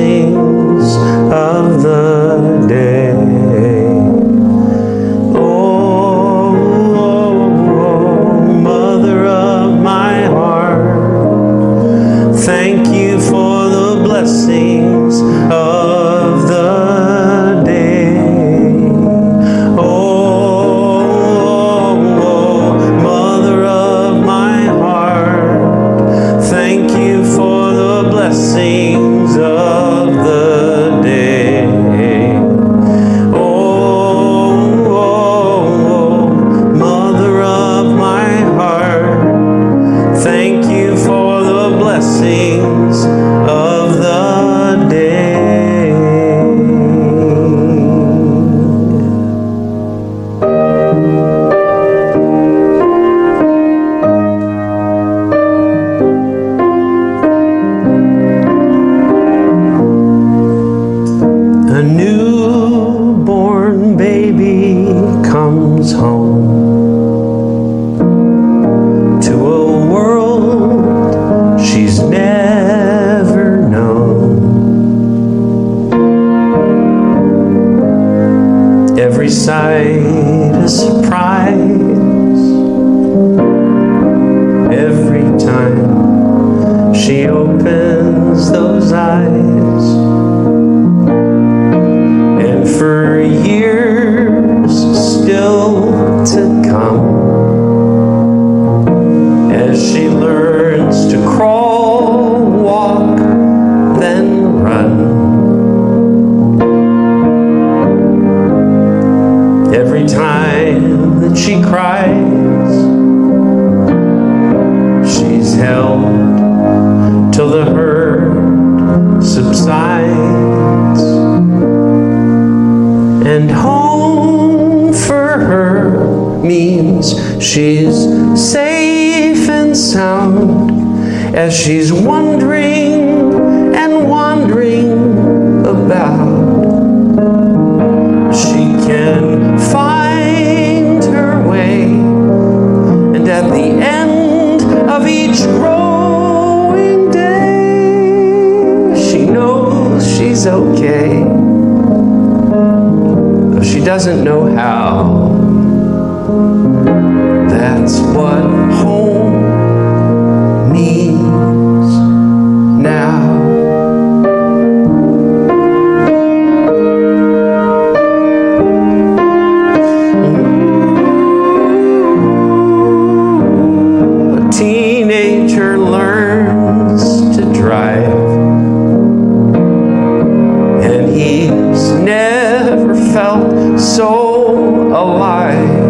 blessings of the day. Oh, mother of my heart, thank you for the blessings of the day. Oh, mother of my heart, thank you for the blessings of the day. Oh, mother of my heart, thank you for the blessings of the day. A newborn baby comes home to a world she's never known. Every sight a surprise, every time she opens those eyes. And for years still to come, as she learns to crawl, walk, then run. Every time that she cries, she's held till the hurt subsides. And home for her means she's safe and sound, as she's wondering and wandering about. She can find her way, and at the end of each growing day, she knows she's okay. She doesn't know how. That's what home means now. A teenager learns to drive, and he's never felt so alive.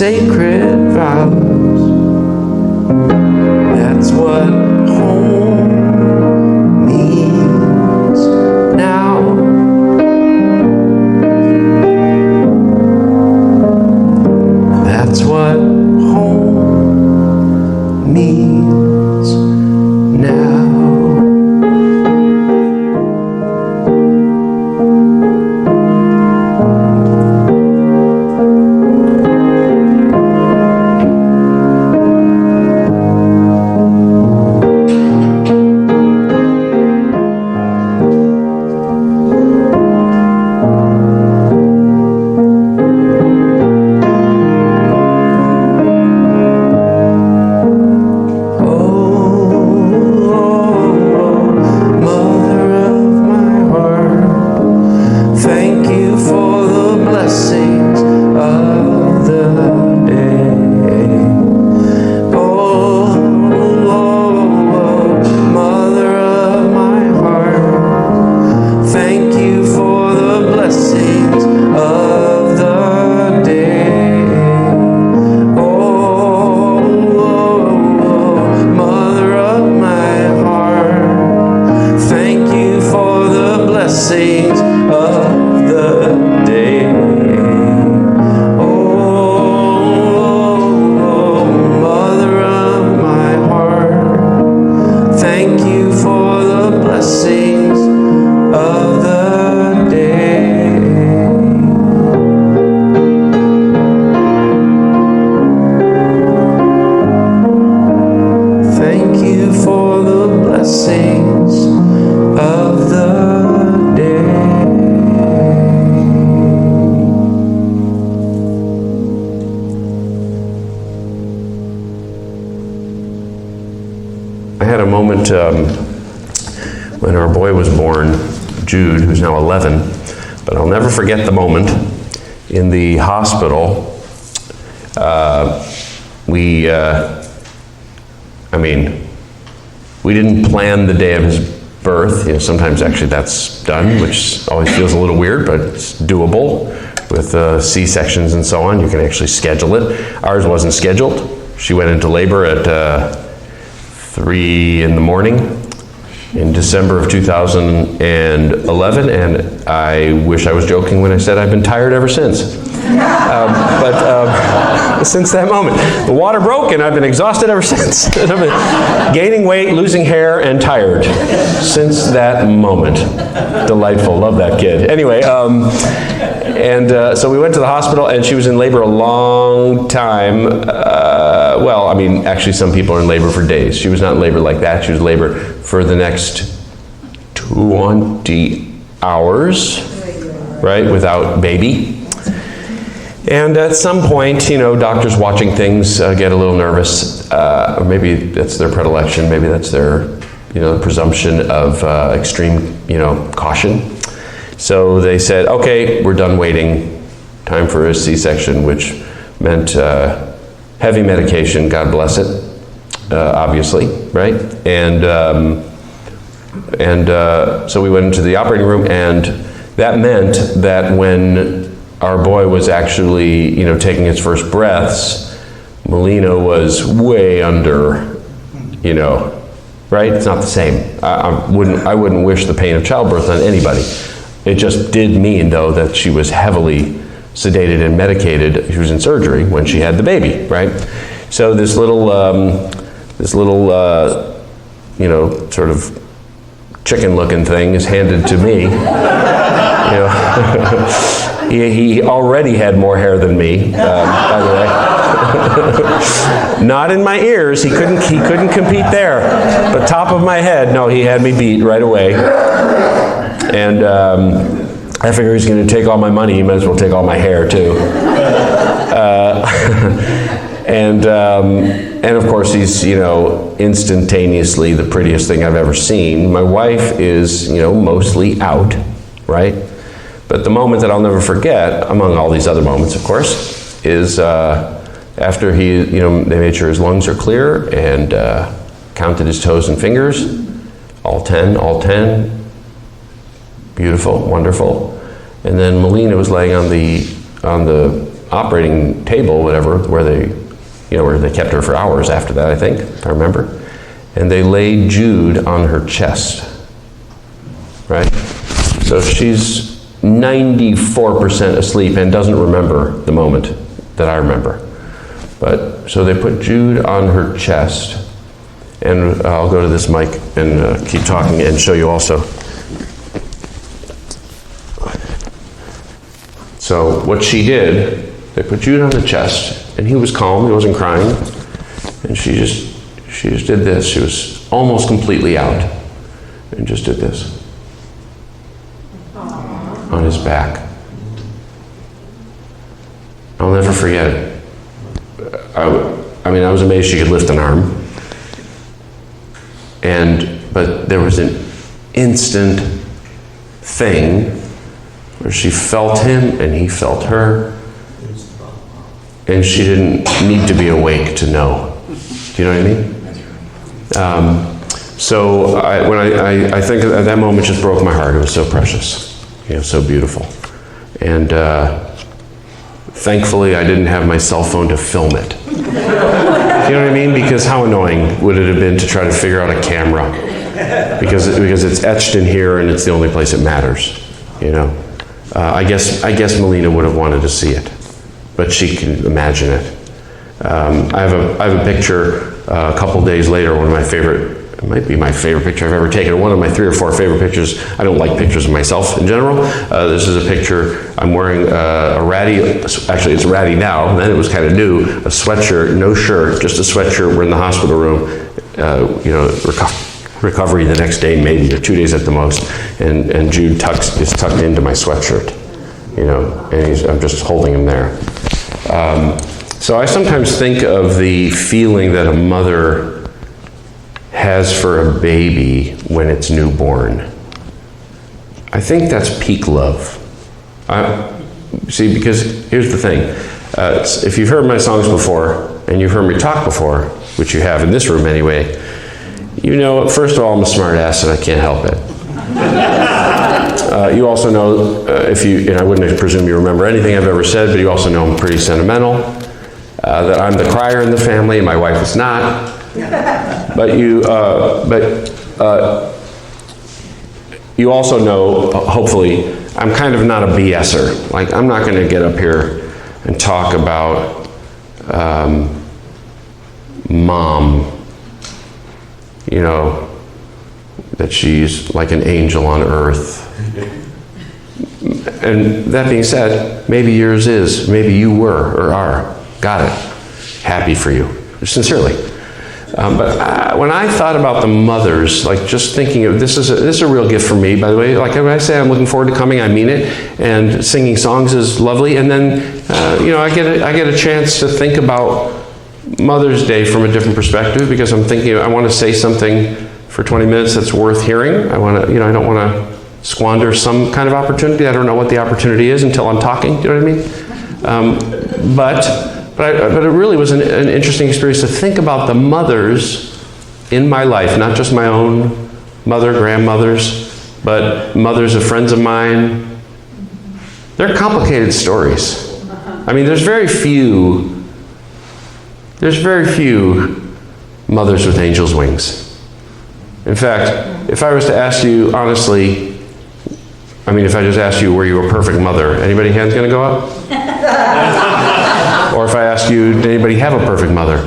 sacred vows. That's what home means now. That's what home means now. When our boy was born, Jude, who's now 11, but I'll never forget the moment in the hospital. We didn't plan the day of his birth. You know, sometimes actually that's done, which always feels a little weird, but it's doable with C-sections and so on. You can actually schedule it. Ours wasn't scheduled. She went into labor at 3 in the morning in December of 2011, and I wish I was joking when I said I've been tired ever since. But since that moment, the water broke and I've been exhausted ever since. I've been gaining weight, losing hair, and tired since that moment. Delightful, love that kid. Anyway, so we went to the hospital and she was in labor a long time. Actually some people are in labor for days. She was not in labor like that. She was in labor for the next 20 hours, right, without baby. And at some point, doctors watching things get a little nervous. Or maybe that's their predilection. Maybe that's their, presumption of extreme, caution. So they said, okay, we're done waiting. Time for a C-section, which meant heavy medication, God bless it, obviously, right? So we went into the operating room, and that meant that when our boy was actually, taking his first breaths, Melina was way under, right? It's not the same. I wouldn't wish the pain of childbirth on anybody. It just did mean, though, that she was heavily sedated and medicated. She was in surgery when she had the baby, right? So this little, sort of chicken-looking thing is handed to me. He already had more hair than me, by the way. Not in my ears. He couldn't compete there. But top of my head, no, he had me beat right away. And I figure he's going to take all my money. He might as well take all my hair too. And of course he's, instantaneously the prettiest thing I've ever seen. My wife is, mostly out, right? But the moment that I'll never forget, among all these other moments, of course, is after he, they made sure his lungs are clear and counted his toes and fingers, all 10, beautiful, wonderful. And then Melina was laying on the operating table, whatever, where they kept her for hours after that, I think, if I remember. And they laid Jude on her chest, right? So she's 94% asleep and doesn't remember the moment that I remember. But so they put Jude on her chest, and I'll go to this mic and keep talking and show you also. So what she did, they put Jude on the chest, and he was calm, he wasn't crying, and she just did this. She was almost completely out, and just did this on his back. I'll never forget it. I mean, I was amazed she could lift an arm. But there was an instant thing where she felt him and he felt her, and she didn't need to be awake to know. Do you know what I mean? So when I think of that moment, just broke my heart. It was so precious, so beautiful. And thankfully, I didn't have my cell phone to film it. You know what I mean? Because how annoying would it have been to try to figure out a camera? Because it's etched in here and it's the only place it matters. I guess Melina would have wanted to see it, but she can imagine it. I have a picture a couple days later. It might be my favorite picture I've ever taken. One of my 3 or 4 favorite pictures. I don't like pictures of myself in general. This is a picture. I'm wearing a ratty, actually it's ratty now, then it was kind of new, a sweatshirt, no shirt, just a sweatshirt. We're in the hospital room, recovery the next day maybe, or 2 days at the most, and Jude is tucked into my sweatshirt, and I'm just holding him there. So I sometimes think of the feeling that a mother has for a baby when it's newborn. I think that's peak love. See, because here's the thing. If you've heard my songs before, and you've heard me talk before, which you have in this room anyway, first of all, I'm a smart ass and I can't help it. You also know, and I wouldn't presume you remember anything I've ever said, but you also know I'm pretty sentimental, that I'm the crier in the family and my wife is not. But you also know, hopefully, I'm kind of not a BSer. Like, I'm not going to get up here and talk about mom, that she's like an angel on earth. And that being said, maybe yours is, maybe you were or are. Got it. Happy for you, sincerely. But when I thought about the mothers, like just thinking of this is a real gift for me, by the way. Like when I say I'm looking forward to coming, I mean it. And singing songs is lovely. And then I get a chance to think about Mother's Day from a different perspective, because I'm thinking I want to say something for 20 minutes that's worth hearing. I don't want to squander some kind of opportunity. I don't know what the opportunity is until I'm talking. Do you know what I mean? But it really was an interesting experience to think about the mothers in my life, not just my own mother, grandmothers, but mothers of friends of mine. They're complicated stories. I mean, there's very few mothers with angels' wings. In fact, if I was to ask you honestly, if I just asked you, were you a perfect mother? Anybody hands gonna go up? Or if I ask you, did anybody have a perfect mother?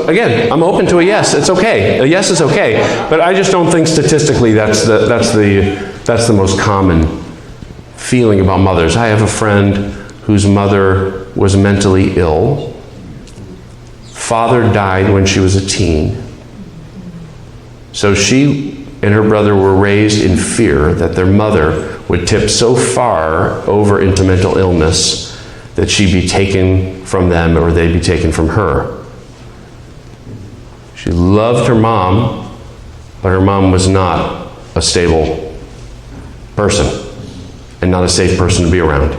Again, I'm open to a yes. It's okay. A yes is okay. But I just don't think statistically that's the most common feeling about mothers. I have a friend whose mother was mentally ill. Father died when she was a teen. So she and her brother were raised in fear that their mother would tip so far over into mental illness that she'd be taken from them or they'd be taken from her. She loved her mom, but her mom was not a stable person and not a safe person to be around.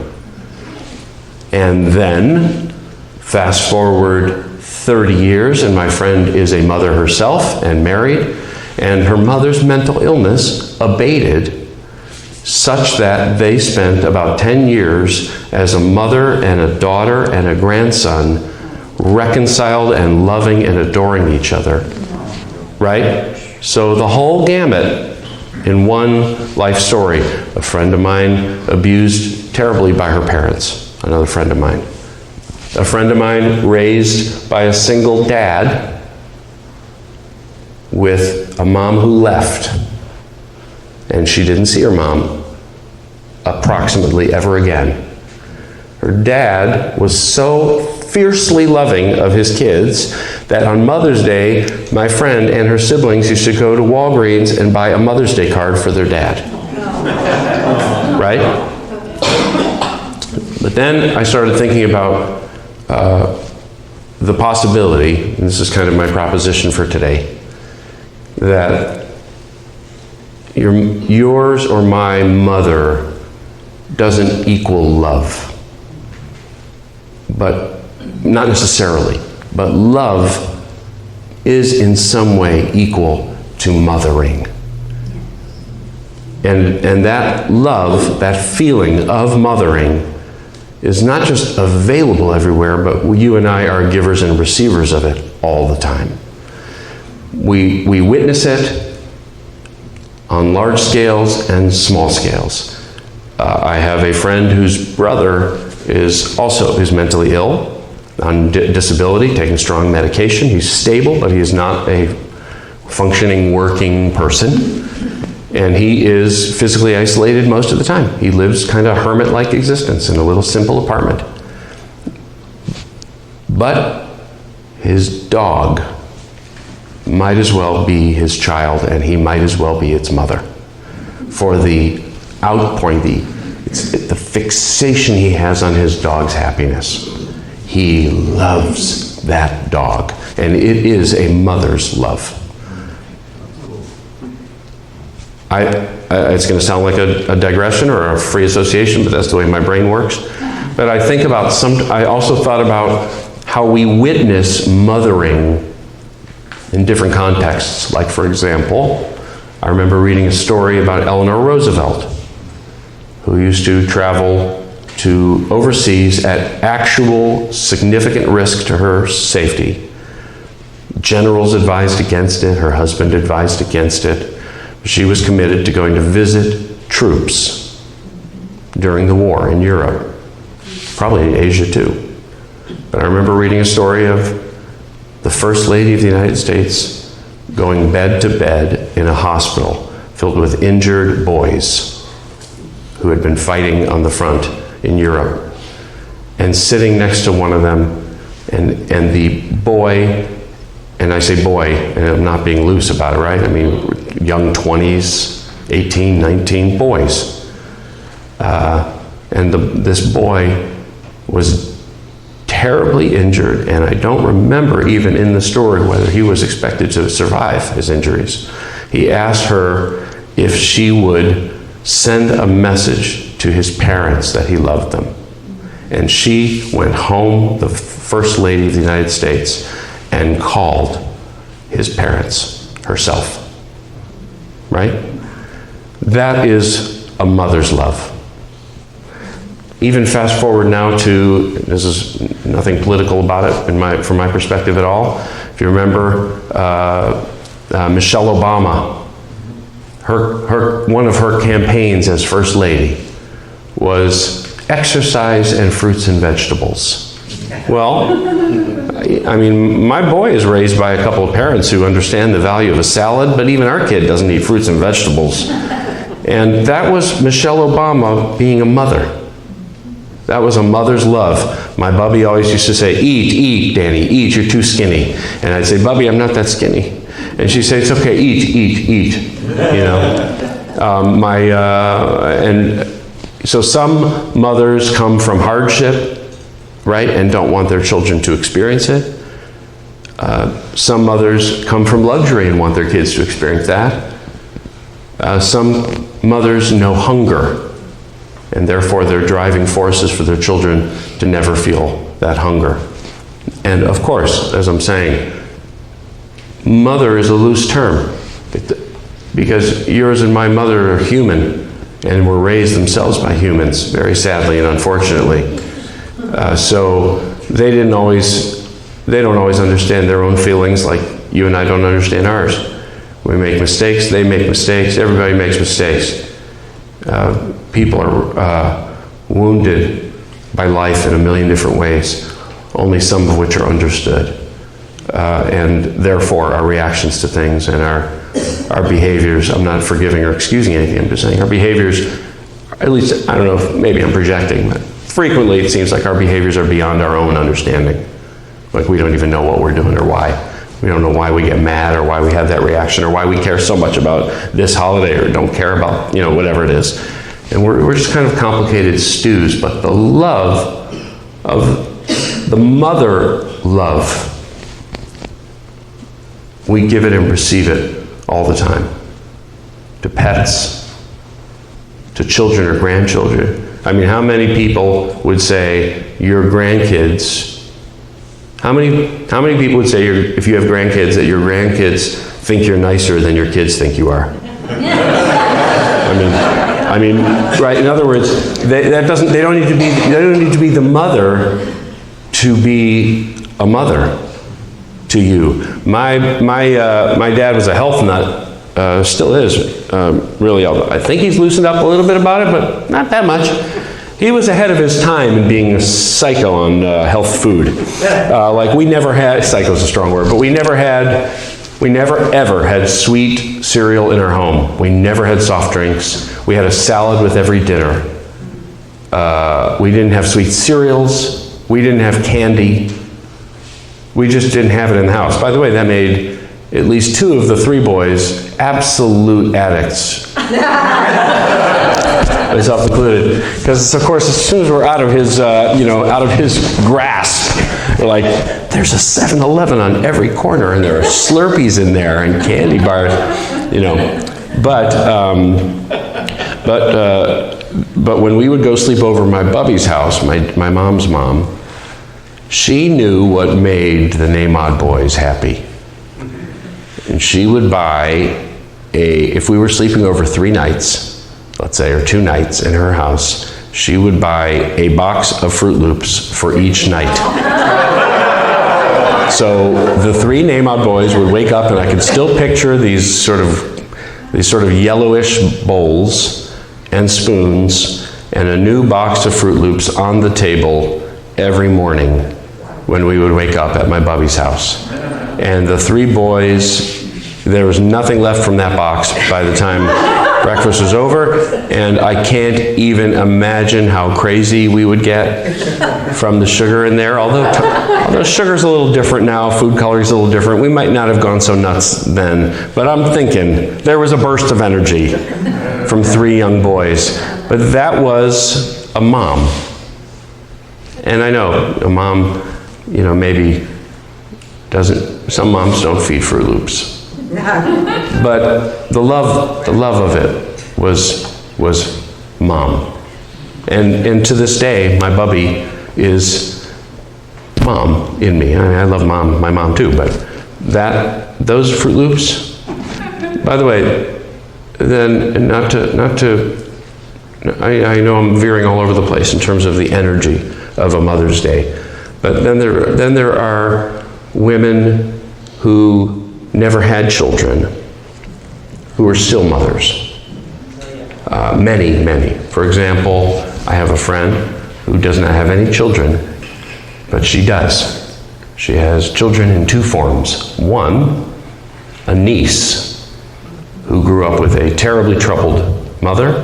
And then, fast forward 30 years, and my friend is a mother herself and married, and her mother's mental illness abated, such that they spent about 10 years as a mother and a daughter and a grandson, reconciled and loving and adoring each other. Right? So the whole gamut in one life story. A friend of mine abused terribly by her parents, another friend of mine. A friend of mine raised by a single dad with a mom who left. And she didn't see her mom approximately ever again. Her dad was so fiercely loving of his kids that on Mother's Day, my friend and her siblings used to go to Walgreens and buy a Mother's Day card for their dad. Right? But then I started thinking about the possibility, and this is kind of my proposition for today, that yours or my mother doesn't equal love. But not necessarily, but love is in some way equal to mothering. And that love, that feeling of mothering, is not just available everywhere, but you and I are givers and receivers of it all the time. We witness it on large scales and small scales. I have a friend whose brother is mentally ill, on disability, taking strong medication. He's stable, but he is not a functioning, working person. And he is physically isolated most of the time. He lives kind of hermit-like existence in a little simple apartment. But his dog might as well be his child, and he might as well be its mother. For the outpouring, the fixation he has on his dog's happiness. He loves that dog, and it is a mother's love. It's going to sound like a digression or a free association, but that's the way my brain works. But I also thought about how we witness mothering in different contexts. Like, for example, I remember reading a story about Eleanor Roosevelt, who used to travel to overseas at actual significant risk to her safety. Generals advised against it, her husband advised against it. She was committed to going to visit troops during the war in Europe, probably in Asia too. But I remember reading a story of the First Lady of the United States going bed to bed in a hospital filled with injured boys who had been fighting on the front in Europe, and sitting next to one of them, and the boy, and I say boy, and I'm not being loose about it, right? I mean, young 20s, 18, 19 boys. And this boy was terribly injured, and I don't remember even in the story whether he was expected to survive his injuries. He asked her if she would send a message to his parents that he loved them. And she went home, the First Lady of the United States, and called his parents herself. Right? That is a mother's love. Even fast forward now to, this is nothing political about it from my perspective at all. If you remember Michelle Obama, one of her campaigns as First Lady was exercise and fruits and vegetables. Well, I mean, my boy is raised by a couple of parents who understand the value of a salad, but even our kid doesn't eat fruits and vegetables. And that was Michelle Obama being a mother. That was a mother's love. My bubby always used to say, eat, Danny, eat, you're too skinny. And I'd say, Bubby, I'm not that skinny. And she'd say, it's okay, eat, you know. And so some mothers come from hardship, right, and don't want their children to experience it. Some mothers come from luxury and want their kids to experience that. Some mothers know hunger, and therefore they're driving forces for their children to never feel that hunger. And of course, as I'm saying, mother is a loose term, because yours and my mother are human, and were raised themselves by humans, very sadly and unfortunately. So they don't always understand their own feelings like you and I don't understand ours. We make mistakes, they make mistakes, everybody makes mistakes. People are wounded by life in a million different ways, only some of which are understood. And therefore our reactions to things and our behaviors, I'm not forgiving or excusing anything, I'm just saying our behaviors, at least, I don't know if maybe I'm projecting, but frequently it seems like our behaviors are beyond our own understanding. Like we don't even know what we're doing or why. We don't know why we get mad or why we have that reaction or why we care so much about this holiday or don't care about, whatever it is. And we're just kind of complicated stews, but the love of the mother love, we give it and receive it all the time. To pets, to children or grandchildren. I mean, how many people would say your grandkids, how many people would say if you have grandkids that your grandkids think you're nicer than your kids think you are? I mean, right? In other words, they don't need to be the mother to be a mother to you. My dad was a health nut, still is, really. I think he's loosened up a little bit about it, but not that much. He was ahead of his time in being a psycho on health food. Like we never had, psycho's a strong word, but we never ever had sweet cereal in our home. We never had soft drinks. We had a salad with every dinner. We didn't have sweet cereals. We didn't have candy. We just didn't have it in the house. By the way, that made at least 2 of the 3 boys absolute addicts. Myself included. Because, of course, as soon as we're out of his grasp, we're like, there's a 7-Eleven on every corner, and there are Slurpees in there, and candy bars, But when we would go sleep over at my bubby's house, my mom's mom, she knew what made the Nahmod boys happy. And she would buy if we were sleeping over 3 nights, let's say, or 2 nights in her house, she would buy a box of Fruit Loops for each night. So the 3 Nahmod boys would wake up, and I can still picture these sort of yellowish bowls and spoons and a new box of Fruit Loops on the table every morning when we would wake up at my bubby's house. And the 3 boys, there was nothing left from that box by the time breakfast was over, and I can't even imagine how crazy we would get from the sugar in there. Although sugar's a little different now, food coloring's a little different, we might not have gone so nuts then. But I'm thinking there was a burst of energy from 3 young boys. But that was a mom. And I know a mom, maybe doesn't, some moms don't feed Fruit Loops. But the love of it was mom. And to this day, my bubby is mom in me. I love my mom too, but those Fruit Loops, by the way, then I know I'm veering all over the place in terms of the energy of a Mother's Day, but then there are women who never had children, who are still mothers. Many. For example, I have a friend who does not have any children, but she does. She has children in 2 forms. One, a niece who grew up with a terribly troubled mother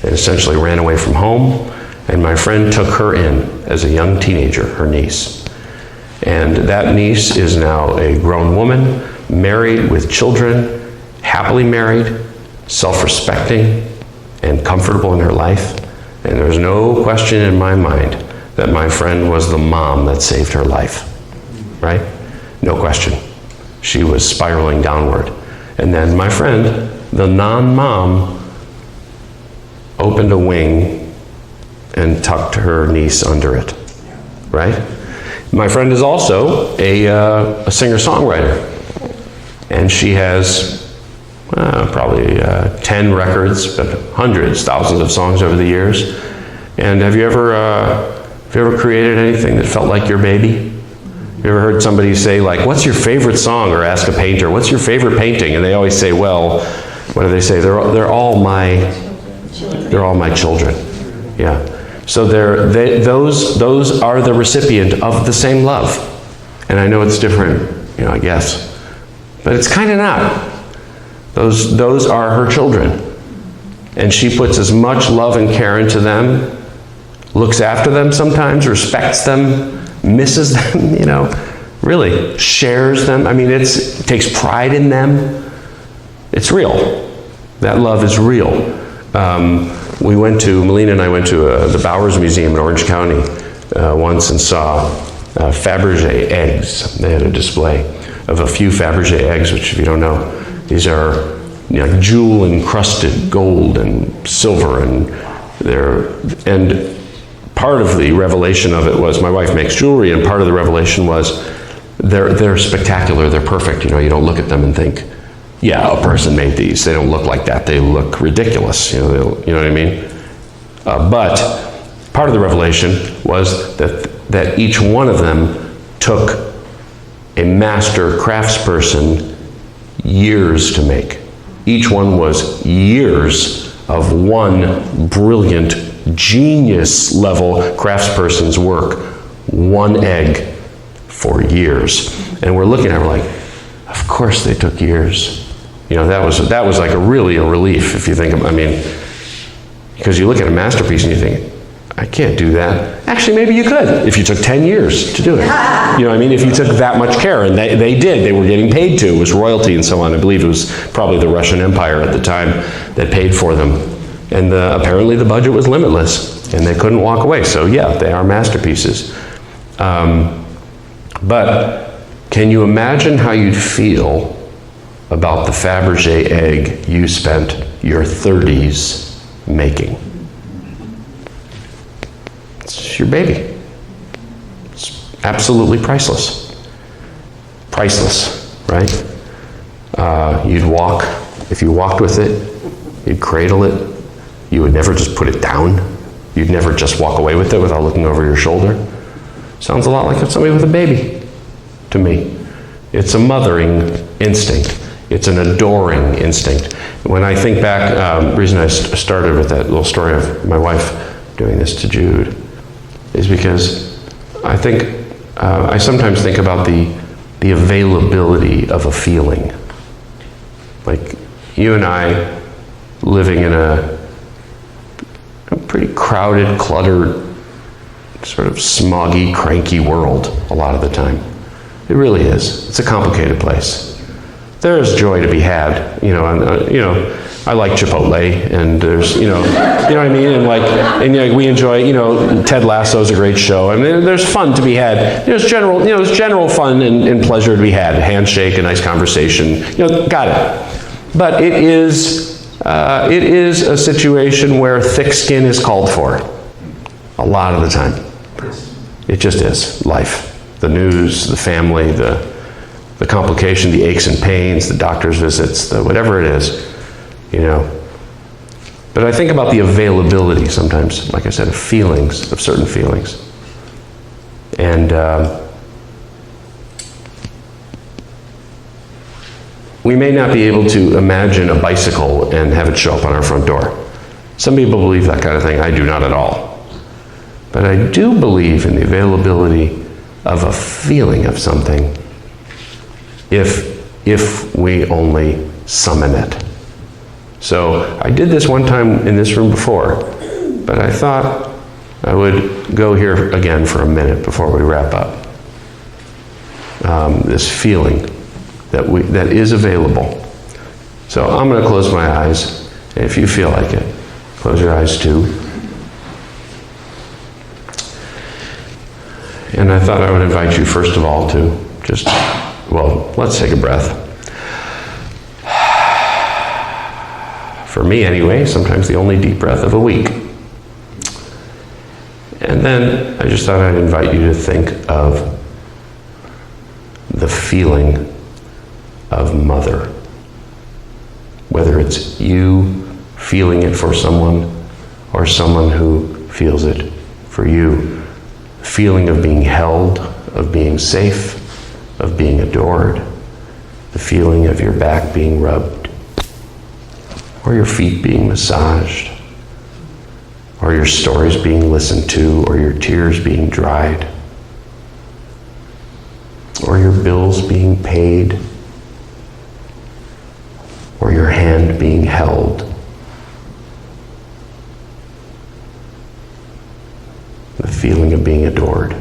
and essentially ran away from home, and my friend took her in as a young teenager, her niece. And that niece is now a grown woman, married with children, happily married, self-respecting, and comfortable in her life. And there's no question in my mind that my friend was the mom that saved her life, right? No question. She was spiraling downward. And then my friend, the non-mom, opened a wing and tucked her niece under it, right? My friend is also a singer-songwriter. And she has, probably 10 records, but hundreds, thousands of songs over the years. And have you ever created anything that felt like your baby? You ever heard somebody say, like, what's your favorite song? Or ask a painter, what's your favorite painting? And they always say, well, what do they say? They're all my children. Yeah. So those are the recipient of the same love. And I know it's different, I guess. But it's kind of not. Those are her children. And she puts as much love and care into them, looks after them sometimes, respects them, misses them, really shares them. I mean, it takes pride in them. It's real. That love is real. Melina and I went to the Bowers Museum in Orange County once and saw Fabergé eggs. They had a display of a few Fabergé eggs, which, if you don't know, these are jewel encrusted gold and silver, and part of the revelation of it was, my wife makes jewelry, and part of the revelation was they're spectacular, they're perfect. You don't look at them and think, yeah, a person made these. They don't look like that. They look ridiculous. You know what I mean? But part of the revelation was that each one of them took a master craftsperson years to make. Each one was years of one brilliant, genius-level craftsperson's work. One egg for years. And we're looking at it, we're like, of course they took years. That was like a relief, if you think of, because you look at a masterpiece and you think, I can't do that. Actually, maybe you could, if you took 10 years to do it. If you took that much care, and they did, they were getting paid to, it was royalty and so on. I believe it was probably the Russian Empire at the time that paid for them. And apparently the budget was limitless, and they couldn't walk away. So yeah, they are masterpieces. But can you imagine how you'd feel about the Fabergé egg you spent your 30s making? It's your baby. It's absolutely priceless. Priceless, right? If you walked with it, you'd cradle it. You would never just put it down. You'd never just walk away with it without looking over your shoulder. Sounds a lot like somebody with a baby to me. It's a mothering instinct. It's an adoring instinct. When I think back, the reason I started with that little story of my wife doing this to Jude is because I sometimes think about the availability of a feeling. Like you and I living in a pretty crowded, cluttered, sort of smoggy, cranky world a lot of the time. It really is. It's a complicated place. There is joy to be had, I like Chipotle, and there's, you know what I mean, and we enjoy, Ted Lasso's a great show. There's fun to be had. There's general fun and pleasure to be had. A handshake, a nice conversation, got it. But it is a situation where thick skin is called for, a lot of the time. It just is life. The news, the family, the complication, the aches and pains, the doctor's visits, whatever it is, But I think about the availability sometimes, like I said, of feelings, of certain feelings. And we may not be able to imagine a bicycle and have it show up on our front door. Some people believe that kind of thing. I do not at all. But I do believe in the availability of a feeling of something if we only summon it. So I did this one time in this room before, but I thought I would go here again for a minute before we wrap up. This feeling that is available. So I'm going to close my eyes, and if you feel like it, close your eyes too. And I thought I would invite you, first of all, to just, let's take a breath. For me anyway, sometimes the only deep breath of a week. And then I just thought I'd invite you to think of the feeling of mother. whether it's you feeling it for someone or someone who feels it for you. The feeling of being held, of being safe, of being adored. The feeling of your back being rubbed, or your feet being massaged, or your stories being listened to, or your tears being dried, or your bills being paid, or your hand being held. The feeling of being adored.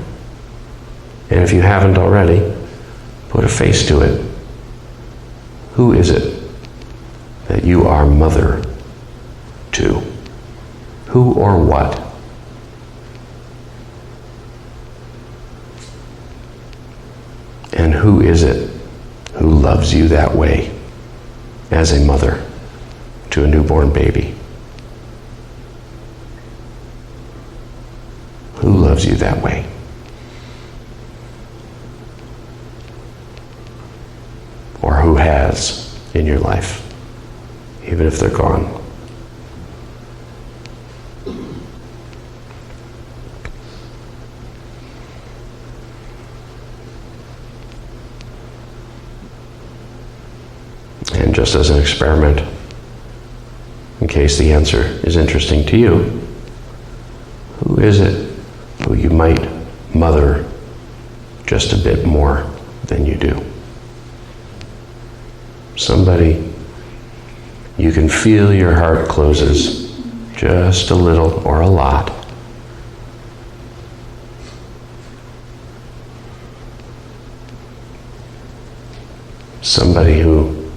And if you haven't already, put a face to it. Who is it that you are mother to? Who or what? And who is it who loves you that way as a mother to a newborn baby? Who loves you that way? Or who has in your life, even if they're gone? And just as an experiment, in case the answer is interesting to you, who is it who you might mother just a bit more than you do? Somebody you can feel your heart closes just a little or a lot. Somebody who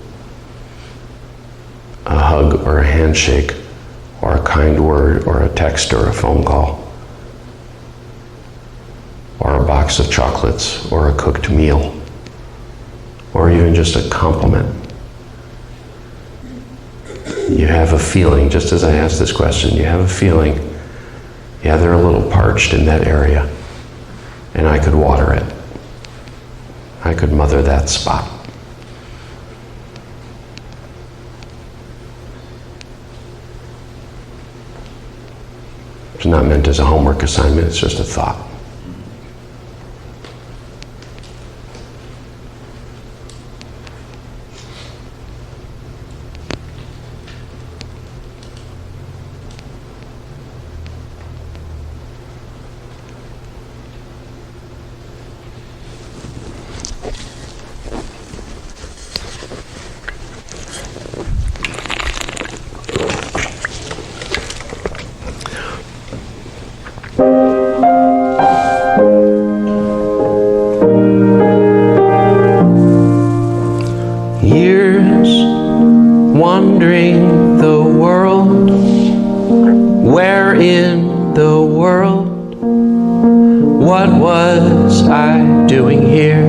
a hug or a handshake or a kind word or a text or a phone call or a box of chocolates or a cooked meal or even just a compliment. You have a feeling, just as I asked this question, you have a feeling, yeah, they're a little parched in that area, and I could water it. I could mother that spot. It's not meant as a homework assignment, it's just a thought. Wandering the world, where in the world, what was I doing here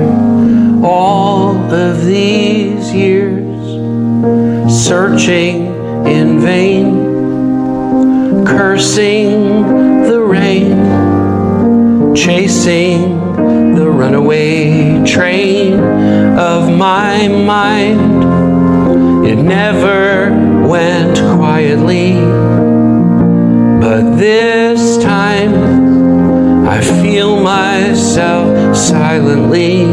all of these years, searching in vain, cursing the rain, chasing the runaway train of my mind. It never went quietly, but this time I feel myself silently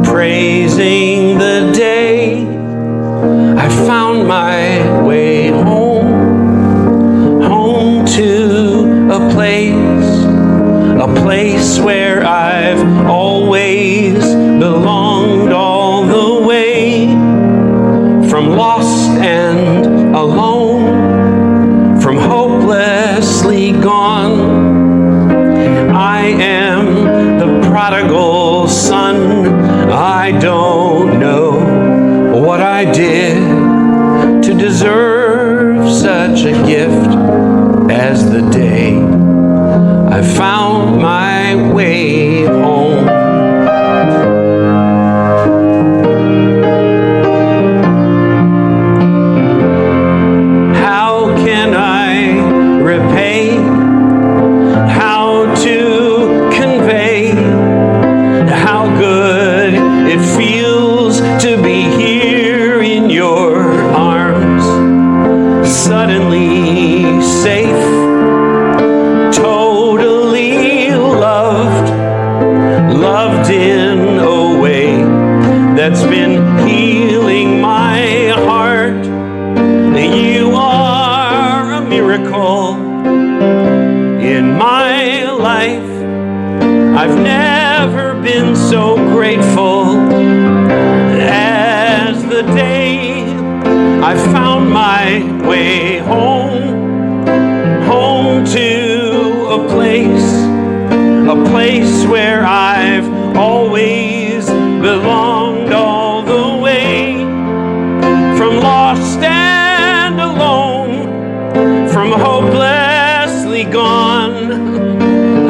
praising the day I found my way home, home to a place where I've always belonged all the way. From lost and alone, from hopelessly gone, I am the prodigal son. I don't know what I did to deserve such a gift as the day I found my way home. To be here in your arms. I've never been so grateful as the day I found my way home, home to a place where I've always belonged all the way. From lost and alone, from hopelessly gone,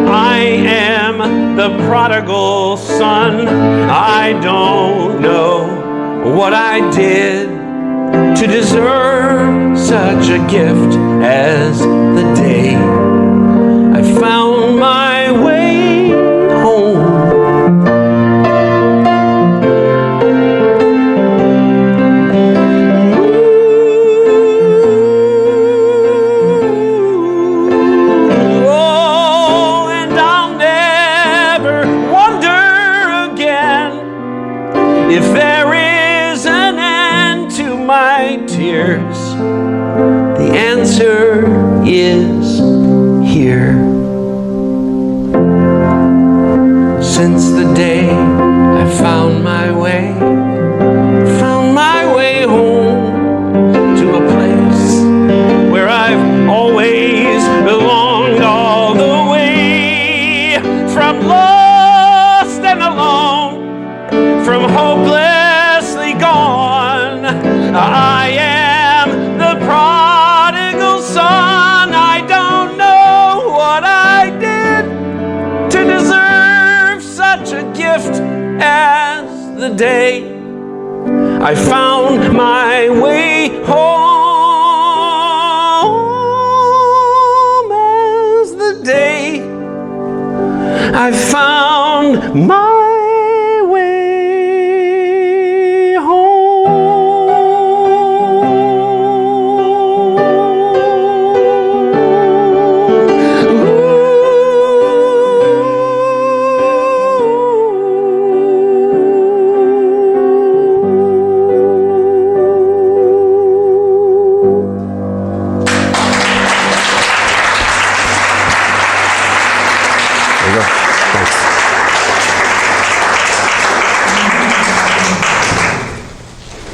I am the prodigal son. I don't know what I did to deserve such a gift as the day I found my way home. Oh, and I'll never wonder again if there is an end to my tears. The answer is here. Since the day I found my way home to a place where I've always belonged all the way. From lost and alone, from hopelessly gone, I am the prodigal son. I don't know what I did to deserve such a gift as the day I found my way home, as the day I found my